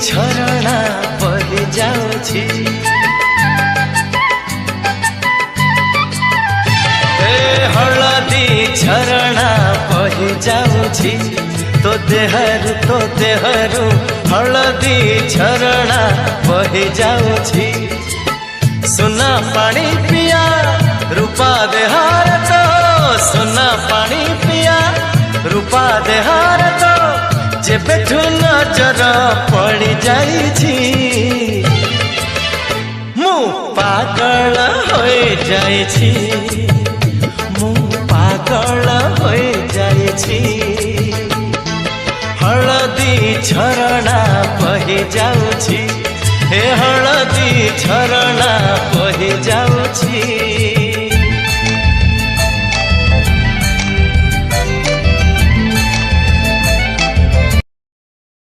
झरणा बही जाउछि हलदी झरणा बही जाउछि तो देहरु हलदी झरणा बही जाउछि सुना पानी पिया रूपा देहार तो सुना पानी पिया रूपा देहार तो जेबेठु नजर पड़ी जाइछि मु पागल होई जाइछि मु पागल होई जाइछि हलदी झरणा बही जाउछि हे हलदी झरणा बही जाउ